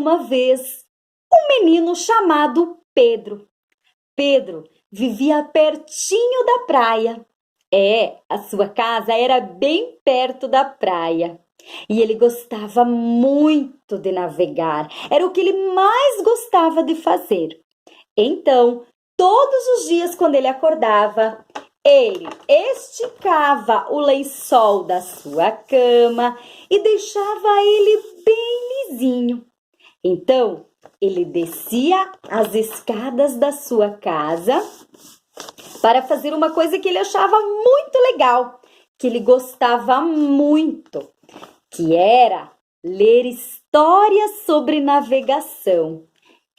uma vez um menino chamado Pedro. Pedro vivia pertinho da praia. A sua casa era bem perto da praia. E ele gostava muito de navegar. Era o que ele mais gostava de fazer. Então, todos os dias quando ele acordava, ele esticava o lençol da sua cama e deixava ele bem lisinho. Então, ele descia as escadas da sua casa para fazer uma coisa que ele achava muito legal, que ele gostava muito, que era ler histórias sobre navegação.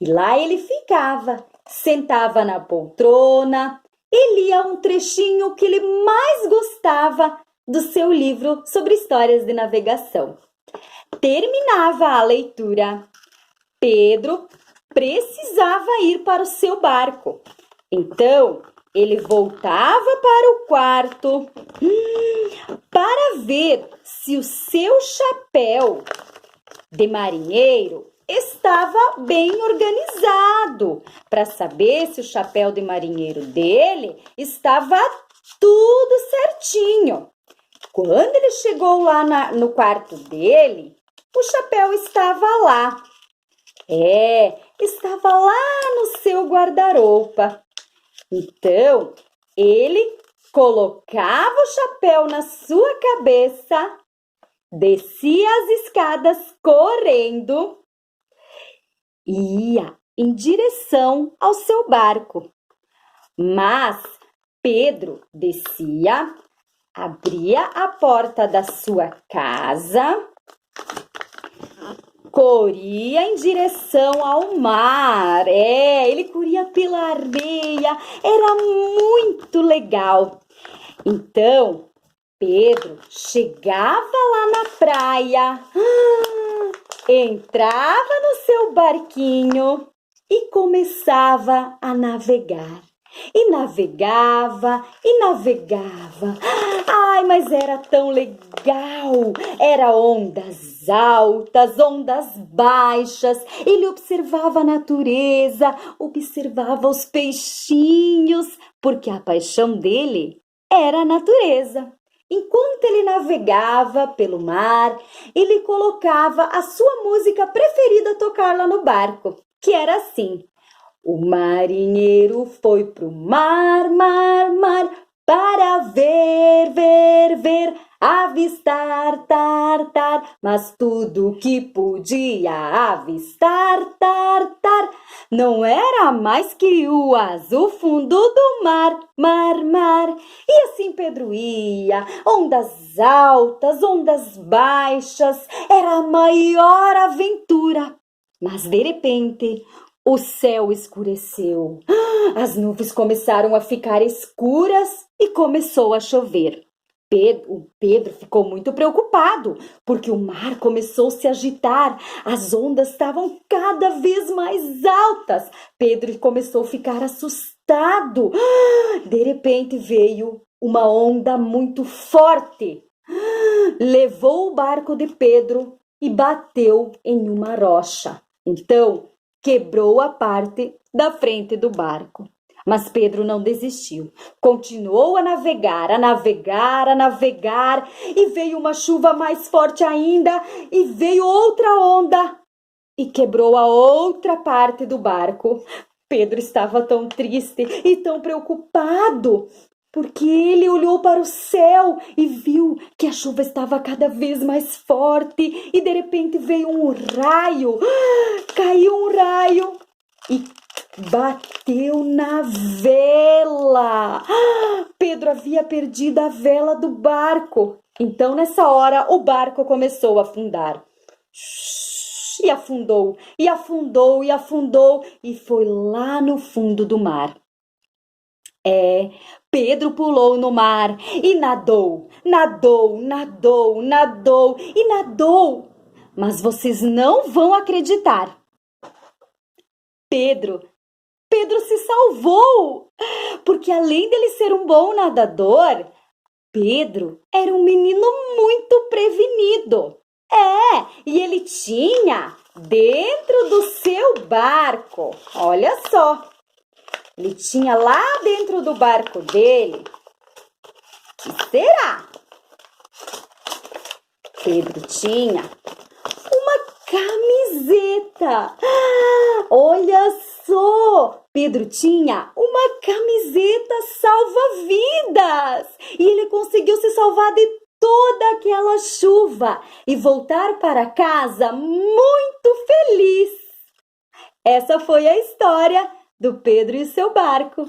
E lá ele ficava, sentava na poltrona e lia um trechinho que ele mais gostava do seu livro sobre histórias de navegação. Terminava a leitura. Pedro precisava ir para o seu barco. Então, ele voltava para o quarto para ver se o seu chapéu de marinheiro estava bem organizado, para saber se o chapéu de marinheiro dele estava tudo certinho. Quando ele chegou lá no quarto dele, o chapéu estava lá. Estava lá no seu guarda-roupa. Então, ele colocava o chapéu na sua cabeça, descia as escadas correndo e ia em direção ao seu barco. Mas Pedro descia, abria a porta da sua casa, corria em direção ao mar. Ele corria pela areia, era muito legal. Então, Pedro chegava lá na praia, entrava no seu barquinho e começava a navegar. E navegava, e navegava. Ai, mas era tão legal! Era ondas altas, ondas baixas. Ele observava a natureza, observava os peixinhos, porque a paixão dele era a natureza. Enquanto ele navegava pelo mar, ele colocava a sua música preferida a tocar lá no barco, que era assim: o marinheiro foi pro mar, mar, mar, para ver, ver, ver, avistar, tar, tar, mas tudo que podia avistar, tar, tar, não era mais que o azul fundo do mar, mar, mar. E assim Pedro ia, ondas altas, ondas baixas, era a maior aventura. Mas de repente, o céu escureceu, as nuvens começaram a ficar escuras e começou a chover. Pedro ficou muito preocupado, porque o mar começou a se agitar, as ondas estavam cada vez mais altas. Pedro começou a ficar assustado. De repente veio uma onda muito forte, levou o barco de Pedro e bateu em uma rocha. Então, quebrou a parte da frente do barco. Mas Pedro não desistiu. Continuou a navegar, a navegar, a navegar. E veio uma chuva mais forte ainda. E veio outra onda. E quebrou a outra parte do barco. Pedro estava tão triste e tão preocupado, porque ele olhou para o céu e viu que a chuva estava cada vez mais forte. E de repente veio um raio. Caiu um raio e bateu na vela. Pedro havia perdido a vela do barco. Então, nessa hora, o barco começou a afundar. E afundou, e afundou, e afundou, e foi lá no fundo do mar. Pedro pulou no mar e nadou, nadou, nadou, nadou e nadou. Mas vocês não vão acreditar. Pedro se salvou, porque além dele ser um bom nadador, Pedro era um menino muito prevenido. E ele tinha dentro do seu barco, olha só, ele tinha lá dentro do barco dele, o que será? Pedro tinha uma camiseta. Olha só, Pedro tinha uma camiseta salva-vidas e ele conseguiu se salvar de toda aquela chuva e voltar para casa muito feliz. Essa foi a história do Pedro e seu barco.